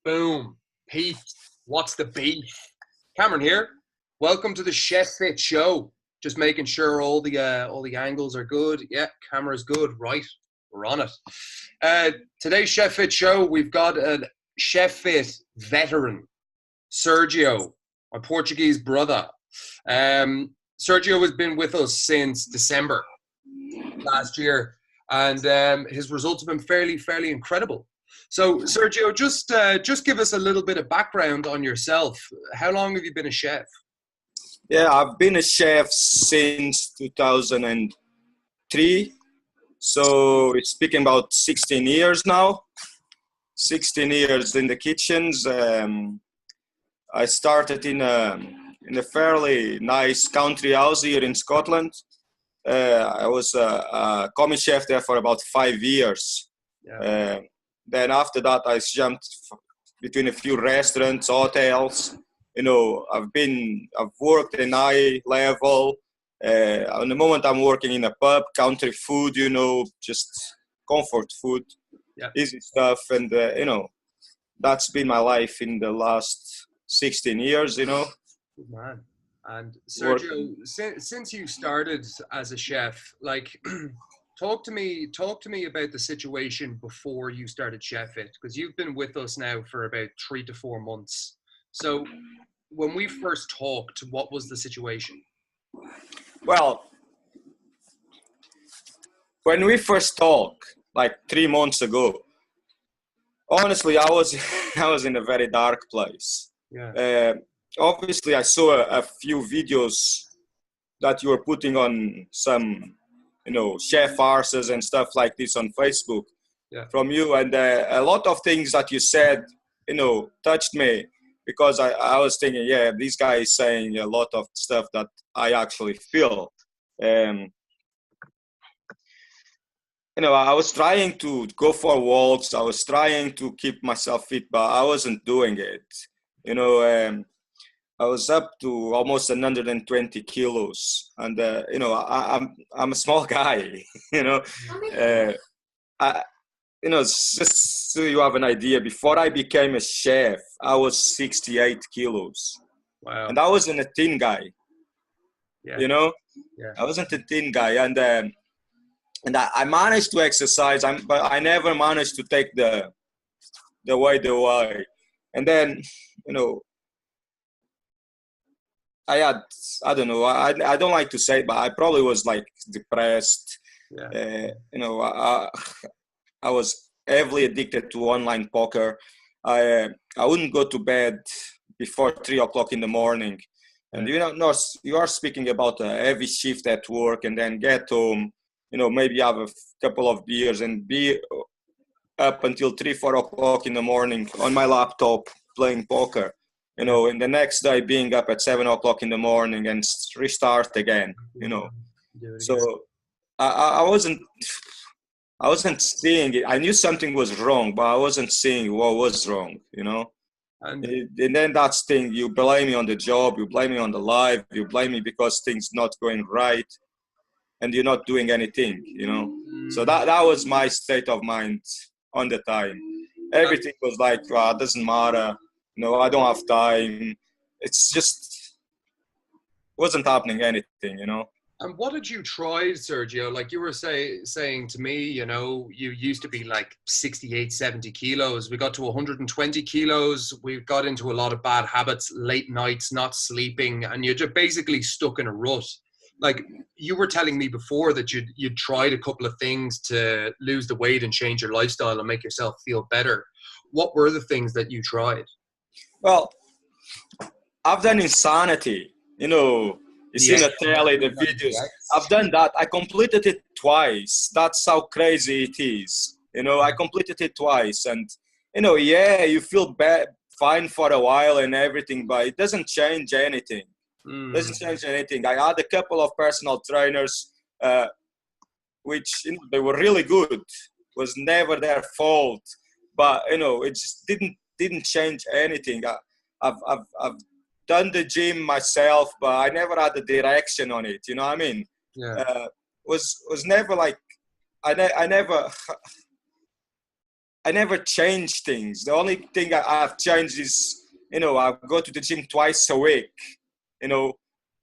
Boom. Pete, what's the beef? Cameron here. Welcome to the Chef Fit Show. Just making sure all the angles are good. Yeah, camera's good. Right, we're on it. Today's Chef Fit Show, we've got a Chef Fit veteran, Sergio, my Portuguese brother. Sergio has been with us since December last year, and his results have been fairly incredible. So, Sergio, just give us a little bit of background on yourself. How long have you been a chef? Yeah, I've been a chef since 2003. So it's speaking about 16 years now. 16 years in the kitchens. I started in a fairly nice country house here in Scotland. I was a commie chef there for about 5 years. Yeah. Then after that, I jumped between a few restaurants, hotels. I've worked in high level. At the moment, I'm working in a pub, country food. Just comfort food, Yeah. easy stuff, and that's been my life in the last 16 years. Good man. And Work. Sergio, since you started as a chef, like, talk to me about the situation before you started Chef It, because you've been with us now for about 3 to 4 months. So, when we first talked, what was the situation? Well, when we first talked, like 3 months ago, honestly, I was I was in a very dark place. Yeah. Obviously, I saw a few videos that you were putting on some, chef arses and stuff like this on Facebook Yeah. from you, and a lot of things that you said, touched me because I was thinking, yeah, this guy is saying a lot of stuff that I actually feel. Um, I was trying to go for walks. I was trying to keep myself fit, but I wasn't doing it. I was up to almost 120 kilos, and I'm a small guy. uh, I, just so you have an idea, before I became a chef, I was 68 kilos, Wow. and I wasn't a thin guy. Yeah. Yeah. I wasn't a thin guy, and I managed to exercise, but I never managed to take the weight away. And then, I don't know, I don't like to say it, but I probably was like depressed. Yeah. I was heavily addicted to online poker. I wouldn't go to bed before 3 o'clock in the morning. And no, you are speaking about a heavy shift at work, and then get home, maybe have a couple of beers and be up until 3, 4 o'clock in the morning on my laptop playing poker. And the next day being up at 7 o'clock in the morning and restart again. So I wasn't seeing it. I knew something was wrong, but I wasn't seeing what was wrong. And And then that's thing. You blame me on the job. You blame me on the life. You blame me because things not going right, and you're not doing anything. So that was my state of mind on the time. Everything was like, it doesn't matter. I don't have time. It's just wasn't happening anything. And what did you try, Sergio? Like you were saying to me, you used to be like 68, 70 kilos. We got to 120 kilos. We got into a lot of bad habits, late nights, not sleeping, and you're just basically stuck in a rut. Like you were telling me before that you'd tried a couple of things to lose the weight and change your lifestyle and make yourself feel better. What were the things that you tried? Well, I've done insanity. You see the telly, the videos. I've done that. I completed it twice. That's how crazy it is. I completed it twice. And, you feel bad, fine for a while and everything, but it doesn't change anything. It doesn't change anything. I had a couple of personal trainers, which, they were really good. It was never their fault. But, it just didn't change anything. I've done the gym myself, but I never had the direction on it. You know what I mean? Yeah. Was never like I never I never change things. The only thing I've changed is, I go to the gym twice a week, you know,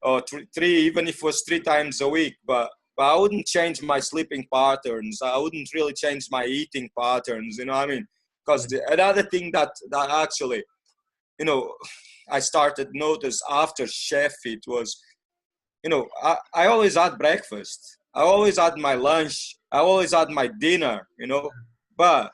or three, even if it was 3 times a week. But I wouldn't change my sleeping patterns. I wouldn't really change my eating patterns. You know what I mean? Because another thing that actually, I started notice after Chef It was, I always had breakfast. I always had my lunch. I always had my dinner, but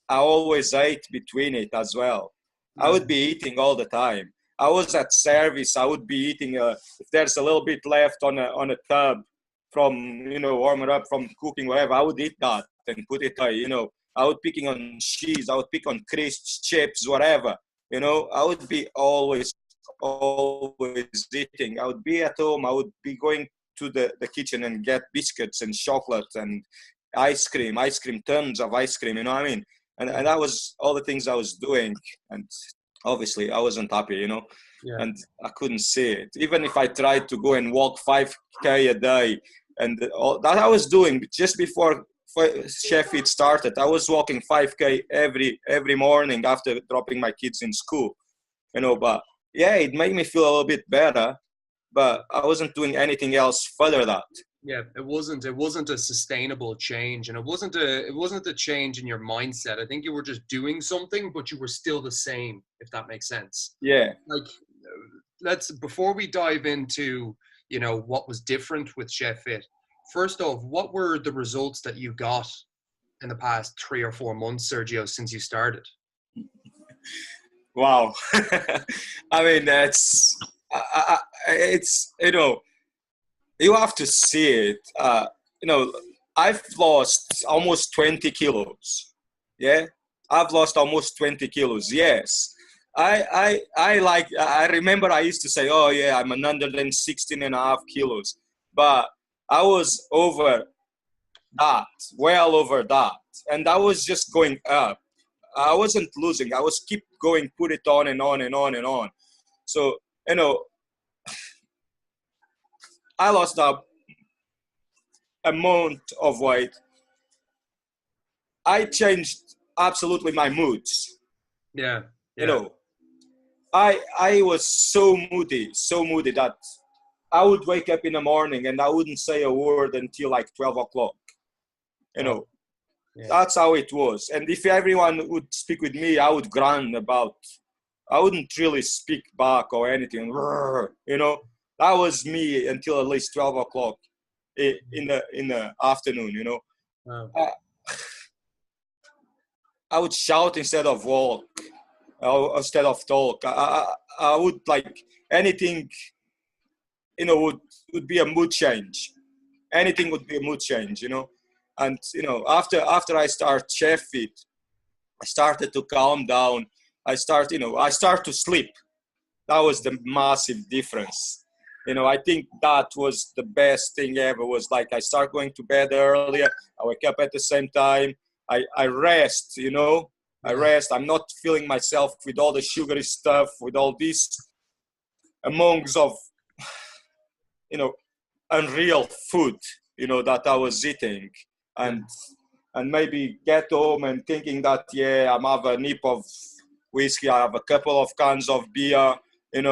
I always ate between it as well. I would be eating all the time. I was at service. I would be eating, if there's a little bit left on a tub from, warming up from cooking, whatever, I would eat that and put it away, I would picking on cheese. I would pick on crisps, chips, whatever, I would be always eating. I would be at home. I would be going to the kitchen and get biscuits and chocolate and ice cream, tons of ice cream, you know what I mean? And that was all the things I was doing. And obviously I wasn't happy, and I couldn't see it. Even if I tried to go and walk 5K a day, and all that I was doing just before Chef It started, I was walking 5K every morning after dropping my kids in school, but yeah, it made me feel a little bit better, but I wasn't doing anything else further that. Yeah, it wasn't a sustainable change, and it wasn't a change in your mindset. I think you were just doing something, but you were still the same, if that makes sense. Yeah. Like, before we dive into, what was different with Chef It, first off, what were the results that you got in the past 3 or 4 months, Sergio, since you started? Wow. I mean, it's, you have to see it. I've lost almost 20 kilos. Yeah, I've lost almost 20 kilos. Yes. I remember I used to say, oh yeah, I'm 116 and a half kilos, but I was over that, well over that. And I was just going up. I wasn't losing. I was keep going, put it on and on and on and on. So, I lost a amount of weight. I changed absolutely my moods. Yeah. I was so moody that I would wake up in the morning and I wouldn't say a word until like 12 o'clock. That's how it was. And if everyone would speak with me, I would grunt about. I wouldn't really speak back or anything. That was me until at least 12 o'clock in the afternoon. Wow. I would shout instead of walk, instead of talk. I would like anything, would be a mood change. Anything would be a mood change, And after I start Chef It, I started to calm down. I start to sleep. That was the massive difference. I think that was the best thing ever. Was like I start going to bed earlier. I wake up at the same time. I rest. I rest. I'm not filling myself with all the sugary stuff, with all these amounts of, unreal food, that I was eating, and maybe get home and thinking that, yeah, I'm have a nip of whiskey, I have a couple of cans of beer, and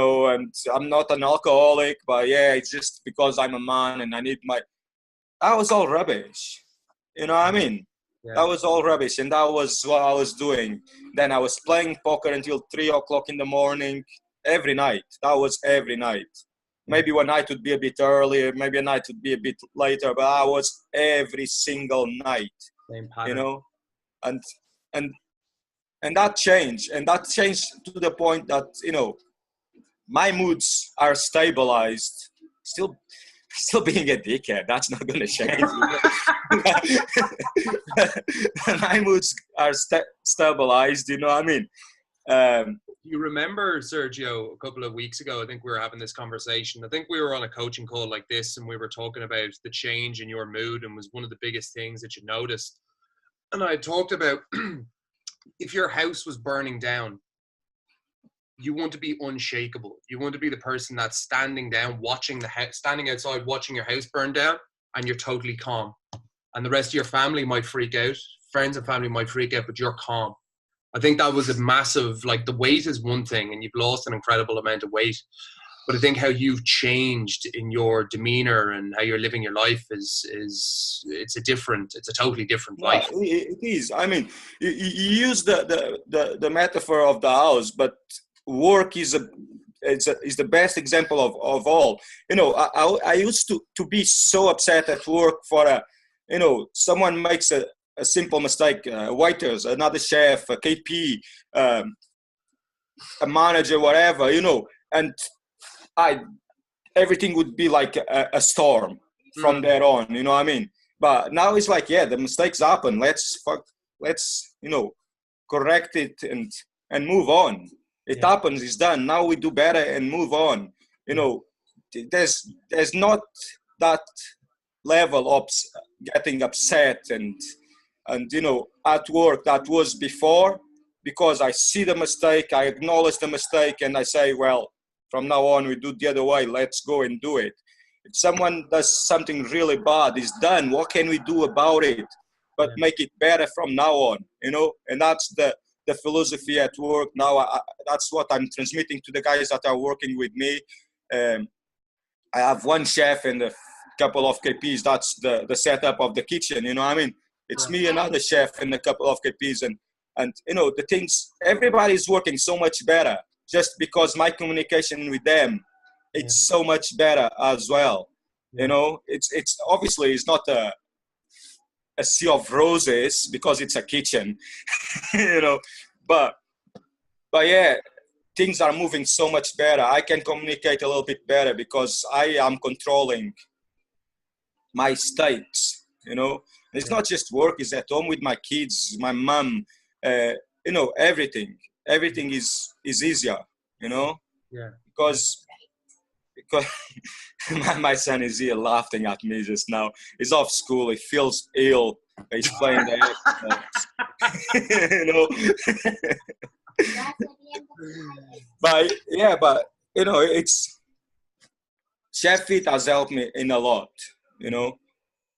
I'm not an alcoholic, but yeah, it's just because I'm a man and I need that was all rubbish. You know what I mean? Yeah. That was all rubbish, and that was what I was doing. Then I was playing poker until 3 o'clock in the morning every night. That was every night. Maybe one night would be a bit earlier, maybe a night would be a bit later, but I was every single night. Same pattern. And that changed to the point that, my moods are stabilized. Still being a dickhead, that's not going to change. My moods are stabilized, you know what I mean? You remember, Sergio, a couple of weeks ago, I think we were having this conversation. I think we were on a coaching call like this, and we were talking about the change in your mood, and was one of the biggest things that you noticed. And I talked about if your house was burning down, you want to be unshakable. You want to be the person that's standing outside watching your house burn down, and you're totally calm. And the rest of your family might freak out, friends and family might freak out, but you're calm. I think that was a massive, like the weight is one thing and you've lost an incredible amount of weight. But I think how you've changed in your demeanor and how you're living your life is it's a totally different life. It is. I mean, you use the metaphor of the house, but work is the best example of all. You know, I used to be so upset at work for someone makes a simple mistake, waiters, another chef, a KP, a manager, whatever, and everything would be like a storm from there on, you know what I mean? But now it's like, yeah, the mistakes happen. Let's correct it and move on. It happens, it's done. Now we do better and move on. You know, there's not that level of getting upset and at work that was before, because I see the mistake, I acknowledge the mistake, and I say, well, from now on we do the other way. Let's go and do it. If someone does something really bad, it's done. What can we do about it? But make it better from now on, and that's the philosophy at work now. That's what I'm transmitting to the guys that are working with me. I have one chef and a couple of KPs. That's the setup of the kitchen, I mean? It's me, another chef, and a couple of KPs. And the things, everybody's working so much better just because my communication with them, it's so much better as well. It's obviously it's not a sea of roses because it's a kitchen, but yeah, things are moving so much better. I can communicate a little bit better because I am controlling my states, It's not just work, it's at home with my kids, my mom, everything is easier, because my son is here laughing at me just now. He's off school, he feels ill, he's playing the but it's Chef Fit has helped me in a lot,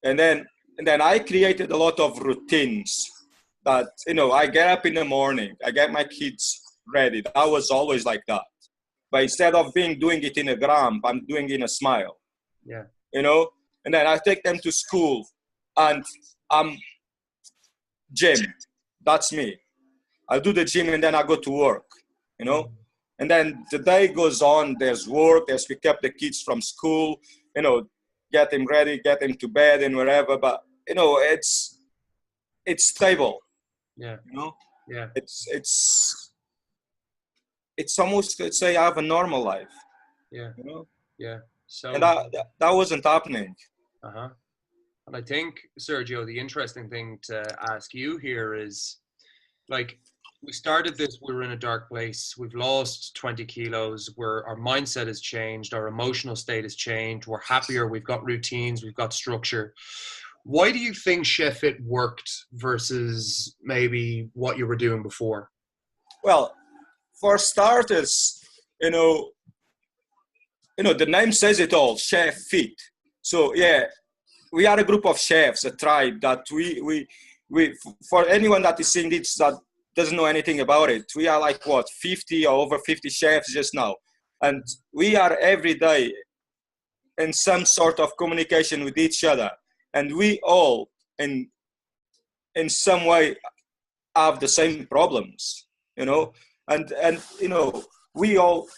and then I created a lot of routines that, I get up in the morning, I get my kids ready. I was always like that. But instead of doing it in a gram, I'm doing it in a smile. Yeah. And then I take them to school and I'm gym. That's me. I do the gym and then I go to work, And then the day goes on, there's work, there's pick up the kids from school, get them ready, get them to bed and wherever. But, it's stable. Yeah. Yeah. It's almost, let's say, I have a normal life. Yeah. Yeah. So and that wasn't happening. And I think, Sergio, the interesting thing to ask you here is, like, we started this, we were in a dark place, we've lost 20 kilos, our mindset has changed, our emotional state has changed, we're happier, we've got routines, we've got structure. Why do you think Chef Fit worked versus maybe what you were doing before? Well, for starters, the name says it all, Chef Fit. So yeah, we are a group of chefs, a tribe that we for anyone that is seeing this that doesn't know anything about it, we are like 50 or over 50 chefs just now, and we are every day in some sort of communication with each other, and we all in some way have the same problems, and we all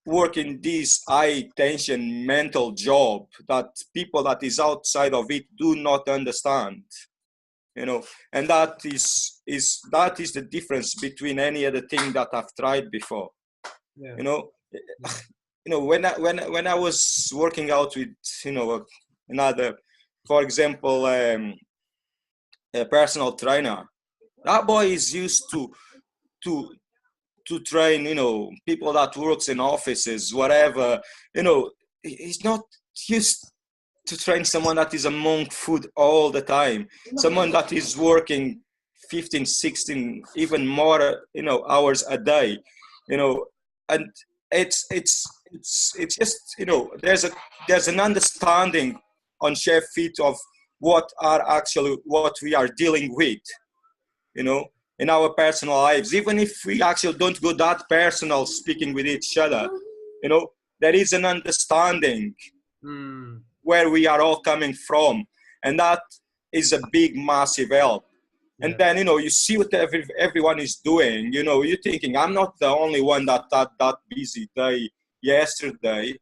work in this high tension mental job that people that is outside of it do not understand, and that is the difference between any other thing that I've tried before. When I was working out with another, for example, a personal trainer, that boy is used to train, people that works in offices, whatever, he's not used to train someone that is among food all the time, someone that is working 15, 16, even more, hours a day, and it's just, there's an understanding on Chef Fit of what we are dealing with, you know, in our personal lives. Even if we actually don't go that personal speaking with each other, you know, there is an understanding where we are all coming from. And that is a big, massive help. And then, you know, you see what everyone is doing, you know, you're thinking, I'm not the only one that had that busy day yesterday,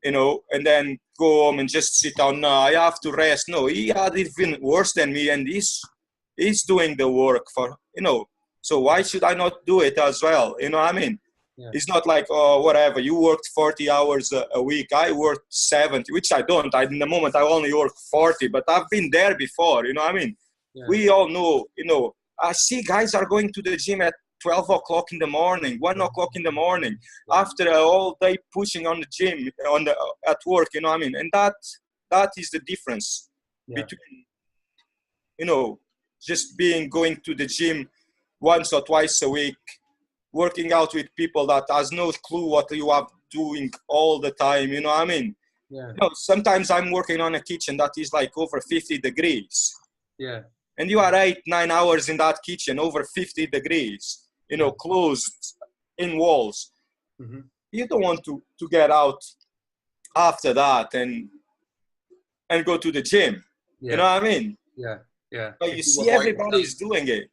you know, and then go home and just sit down. No, I have to rest. No, he had even worse than me, and he's doing the work for, you know, so why should I not do it as well? You know what I mean? Yeah. It's not like, oh, whatever, you worked 40 hours a week. I worked 70, which I don't. In the moment, I only work 40, but I've been there before, you know what I mean? Yeah. We all know, you know, I see guys are going to the gym at 12 o'clock in the morning, 1 o'clock in the morning, after all day pushing on the gym, at work, you know what I mean? And that is the difference between, you know, just going to the gym once or twice a week, working out with people that has no clue what you are doing all the time, you know what I mean? Yeah. You know, sometimes I'm working on a kitchen that is like over 50 degrees. Yeah. And you are 8-9 hours in that kitchen, over 50 degrees, you know, closed in walls. Mm-hmm. You don't want to get out after that and go to the gym. Yeah. You know what I mean? Yeah, yeah. But you see everybody's doing it.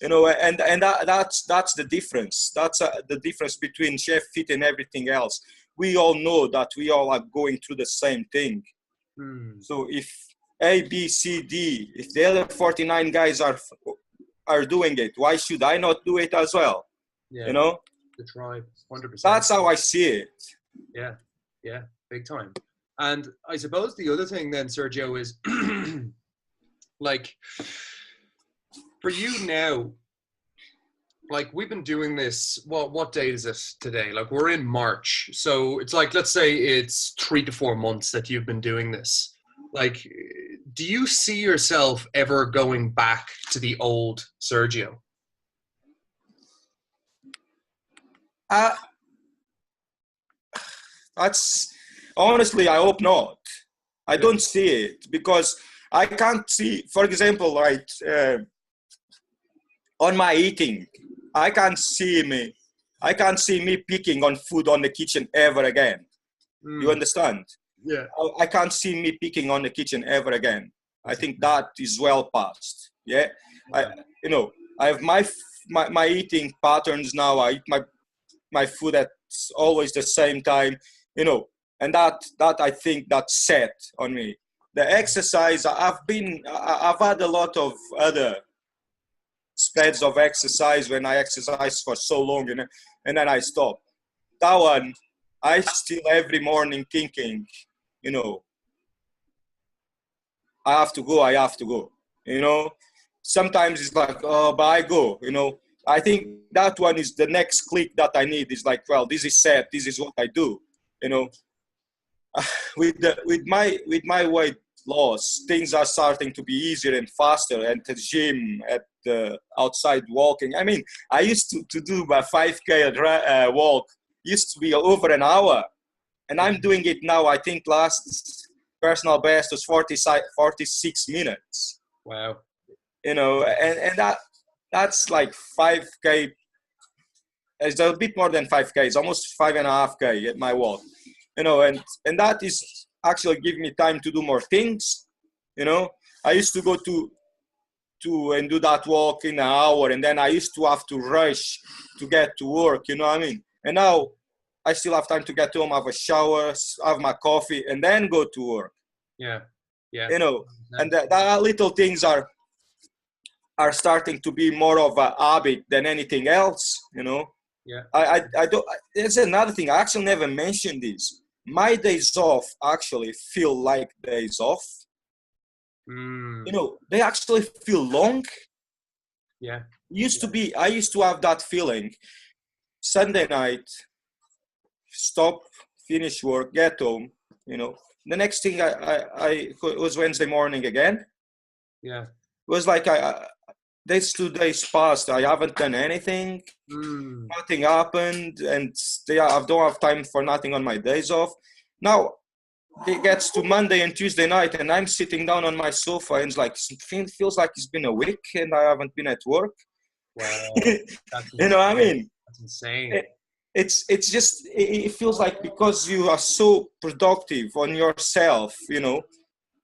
You know, and that's the difference. That's the difference between Chef Fit and everything else. We all know that we all are going through the same thing. So if A, B, C, D, if the other 49 guys are doing it, why should I not do it as well? Yeah. You know? The tribe, 100%. That's how I see it. Yeah, yeah, big time. And I suppose the other thing then, Sergio, is like, for you now, like, we've been doing this, what date is it today? Like, we're in March. So it's like, let's say it's 3 to 4 months that you've been doing this. Like, do you see yourself ever going back to the old Sergio? That's honestly, I hope not. I don't see it, because I can't see, for example, right, on my eating, I can't see me picking on food on the kitchen ever again. You understand? Yeah. I can't see me picking on the kitchen ever again. I think that is well past. Yeah. You know, I have my eating patterns now. I eat my food at always the same time, you know, and that I think that's set on me. The exercise, I've had a lot of other spreads of exercise when I exercise for so long, you know, and then I stop. That one, I still every morning thinking, you know, I have to go, you know. Sometimes it's like, oh, but I go, you know. I think that one is the next click that I need. Is like, well, this is set, this is what I do, you know. With my weight loss, things are starting to be easier and faster. At the gym, at the outside walking. I mean, I used to do my 5K walk. Used to be over an hour, and I'm doing it now. I think last personal best was 46 minutes. Wow. You know, and that's like 5K. It's a bit more than 5K. It's almost 5.5K at my walk. You know, and that is actually giving me time to do more things. You know, I used to go to and do that walk in an hour, and then I used to have to rush to get to work. You know what I mean? And now I still have time to get home, have a shower, have my coffee, and then go to work. Yeah, yeah. You know, and that little things are starting to be more of a habit than anything else. You know. Yeah. I don't. There's another thing. I actually never mentioned this. My days off actually feel like days off. You know, they actually feel long. Yeah. I used to have that feeling. Sunday night, stop, finish work, get home. You know, the next thing I was Wednesday morning again. Yeah. It was like these 2 days passed. I haven't done anything. Nothing happened, and I don't have time for nothing on my days off. Now, it gets to Monday and Tuesday night, and I'm sitting down on my sofa, and it's like it feels like it's been a week and I haven't been at work. Wow, that's You know what I mean? That's insane. It's just it feels like because you are so productive on yourself, you know.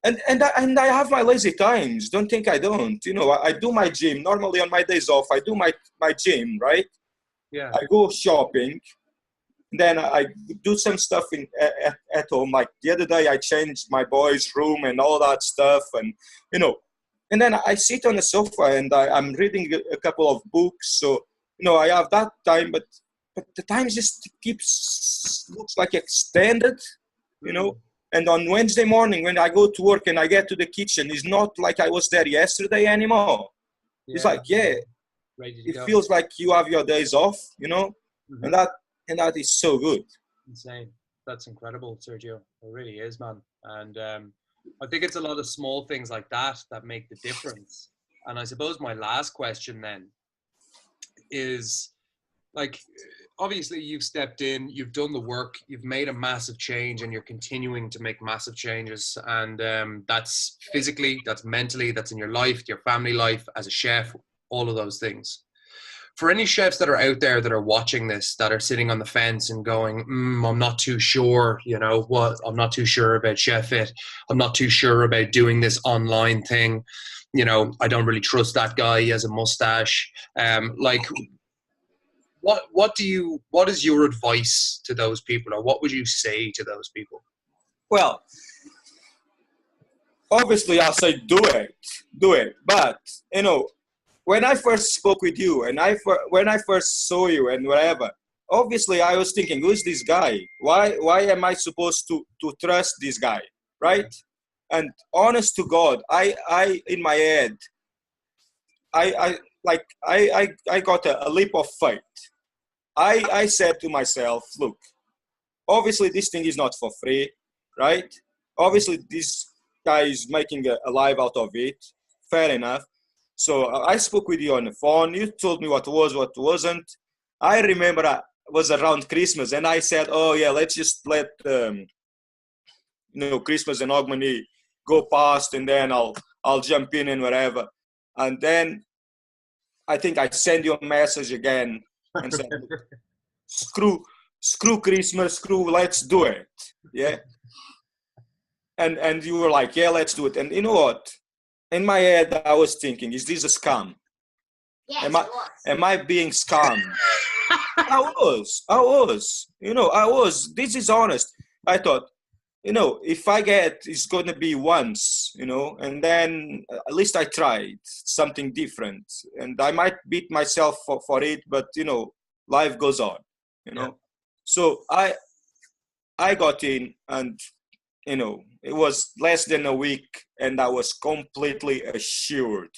And I have my lazy times. Don't think I don't. You know, I do my gym normally on my days off. I do my gym, right? Yeah. I go shopping. Then I do some stuff at home. Like the other day, I changed my boy's room and all that stuff, and you know. And then I sit on the sofa and I'm reading a couple of books. So you know, I have that time, but the time just keeps looks like extended, you know. And on Wednesday morning, when I go to work and I get to the kitchen, it's not like I was there yesterday anymore. It's like, yeah, ready to it go. feels like you have your days off, you know, Mhm. and that is so good. Insane. That's incredible, Sergio. It really is, man. And I think it's a lot of small things like that that make the difference. And I suppose my last question then is like, obviously you've stepped in, you've done the work, you've made a massive change, and you're continuing to make massive changes. And that's physically, that's mentally, that's in your life, your family life, as a chef, all of those things. For any chefs that are out there that are watching this, that are sitting on the fence and going, I'm not too sure, you know what, I'm not too sure about Chef It. I'm not too sure about doing this online thing. You know, I don't really trust that guy. He has a mustache. Like, what is your advice to those people, or what would you say to those people? Well, obviously, I'll say do it. But you know, when I first spoke with you and when I first saw you and whatever, obviously I was thinking, who's this guy? Why am I supposed to trust this guy, right? And honest to God, I in my head, I got a leap of faith. I said to myself, look, obviously this thing is not for free, right? Obviously this guy is making a life out of it. Fair enough. So I spoke with you on the phone. You told me what was, what wasn't. I remember it was around Christmas, and I said, "Oh yeah, let's just let Christmas and Ogmany go past, and then I'll jump in and whatever." And then I think I sent you a message again and said, "Screw Christmas, screw, let's do it." Yeah. And you were like, "Yeah, let's do it." And you know what? In my head, I was thinking, "Is this a scam? Yes, am I being scammed?" I was. You know, I was. This is honest. I thought, you know, if I get, it's going to be once, you know, and then at least I tried something different. And I might beat myself for it, but, you know, life goes on, you know. Yeah. So I got in, and, you know, it was less than a week, and I was completely assured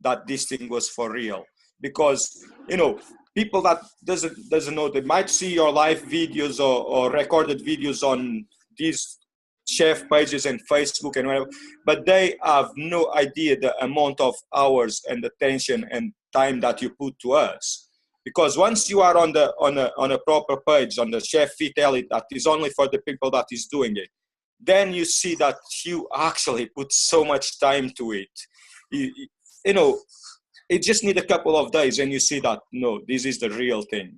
that this thing was for real. Because, you know, people that doesn't know, they might see your live videos or recorded videos on these chef pages and Facebook and whatever, but they have no idea the amount of hours and attention and time that you put to us. Because once you are on a proper page on the Chef Fit Elite that is only for the people that is doing it, then you see that you actually put so much time to it. You know, it just need a couple of days and you see that, no, this is the real thing.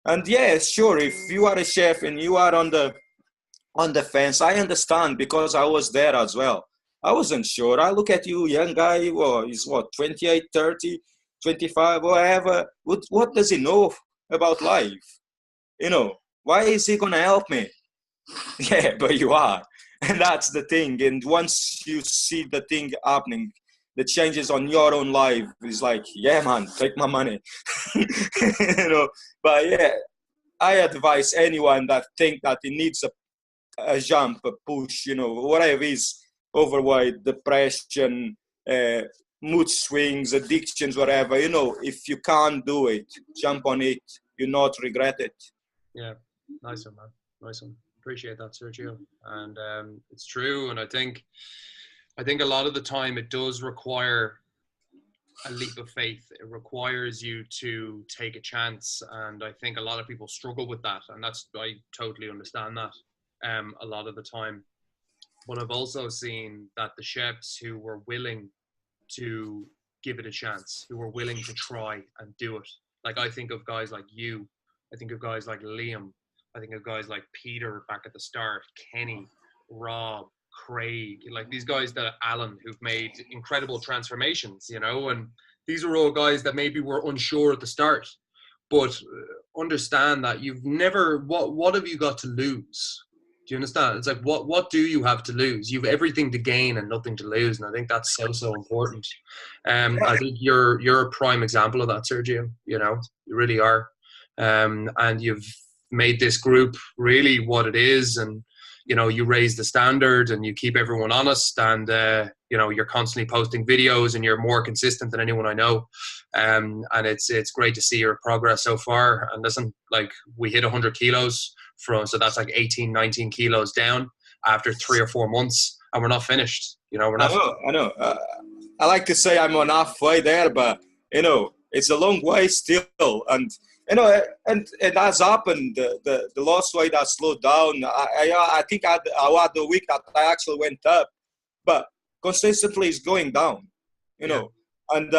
And yeah, sure, if you are a chef and you are on the fence, I understand, because I was there as well. I wasn't sure. I look at you, young guy, well, he's what, 28, 30, 25, whatever. What does he know about life? You know, why is he gonna help me? Yeah, but you are. And that's the thing. And once you see the thing happening, the changes on your own life is like, yeah, man, take my money. You know, but yeah, I advise anyone that think that it needs a jump, a push, you know, whatever it is, overweight, depression, mood swings, addictions, whatever, you know, if you can't do it, jump on it. You not regret it. Yeah, nice one, man. Nice one. Appreciate that, Sergio. And it's true. And I think a lot of the time it does require a leap of faith. It requires you to take a chance, and I think a lot of people struggle with that. And I totally understand that. A lot of the time. but I've also seen that the chefs who were willing to give it a chance, who were willing to try and do it. Like I think of guys like you, I think of guys like Liam, I think of guys like Peter back at the start, Kenny, Rob, Craig, like these guys that Alan who've made incredible transformations, you know, and these are all guys that maybe were unsure at the start, but understand that you've never, what have you got to lose? Do you understand? It's like, what do you have to lose? You've everything to gain and nothing to lose. And I think that's so important. I think you're a prime example of that, Sergio. You know, you really are. And you've made this group really what it is. And, you know, you raise the standard and you keep everyone honest. And, you know, you're constantly posting videos and you're more consistent than anyone I know. And it's great to see your progress so far. And listen, like we hit 100 kilos. So that's like 18, 19 kilos down after 3 or 4 months, and we're not finished. You know, we're not. I know. I like to say I'm on halfway there, but you know, it's a long way still. And you know, and it has happened. The lost weight has slowed down. I think I had the week that I actually went up, but consistently it's going down. You know, and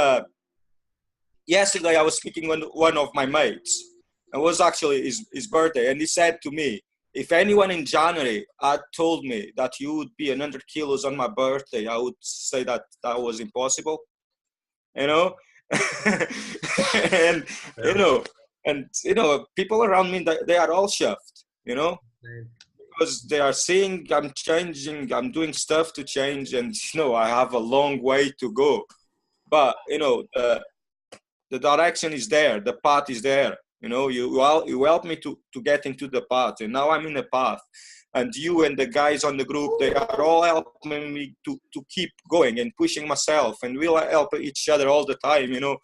yesterday I was speaking with one of my mates. It was actually his birthday, and he said to me, if anyone in January had told me that you would be 100 kilos on my birthday, I would say that was impossible, you know. And you know, people around me, they are all chuffed, you know, because they are seeing I'm changing, I'm doing stuff to change, and you know, I have a long way to go, but you know, the direction is there, the path is there. You know, you helped me to get into the path, and now I'm in the path. And you and the guys on the group, they are all helping me to keep going and pushing myself, and we'll help each other all the time, you know.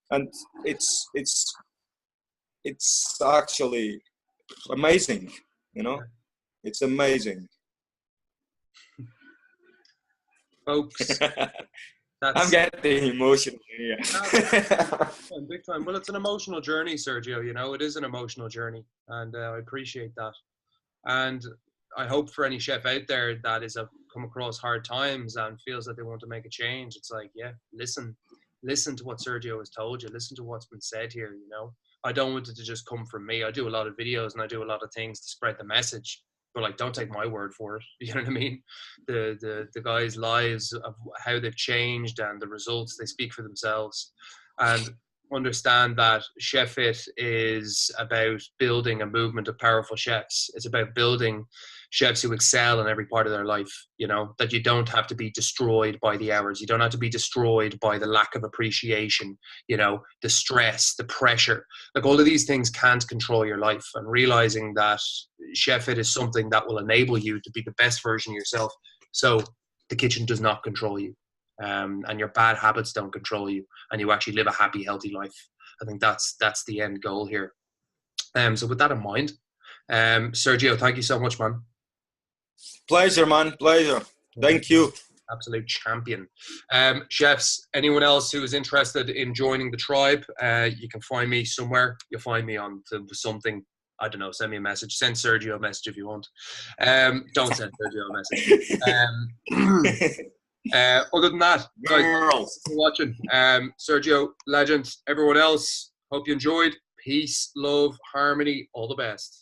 And it's actually amazing, you know. It's amazing. Folks. I'm getting emotional here. Big time. Well, it's an emotional journey, Sergio. You know, it is an emotional journey, and I appreciate that. And I hope for any chef out there that is come across hard times and feels that they want to make a change, it's like, yeah, listen to what Sergio has told you. Listen to what's been said here. You know, I don't want it to just come from me. I do a lot of videos and I do a lot of things to spread the message. But like, don't take my word for it. You know what I mean? The guys' lives of how they've changed and the results, they speak for themselves. And understand that Chef It is about building a movement of powerful chefs. It's about building chefs who excel in every part of their life. You know, that you don't have to be destroyed by the hours. You don't have to be destroyed by the lack of appreciation, you know, the stress, the pressure. Like all of these things can't control your life, and realizing that Chef It is something that will enable you to be the best version of yourself. So the kitchen does not control you. And your bad habits don't control you, and you actually live a happy, healthy life. I think that's the end goal here. So with that in mind, Sergio, thank you so much, man. Pleasure, man. Pleasure. Thank you. Absolute champion. Chefs, anyone else who is interested in joining the tribe, you can find me somewhere. You'll find me on something. I don't know, send me a message. Send Sergio a message if you want. Don't send Sergio a message. Other than that, guys, thanks for watching. Sergio, legend. Everyone else, hope you enjoyed. Peace, love, harmony, all the best.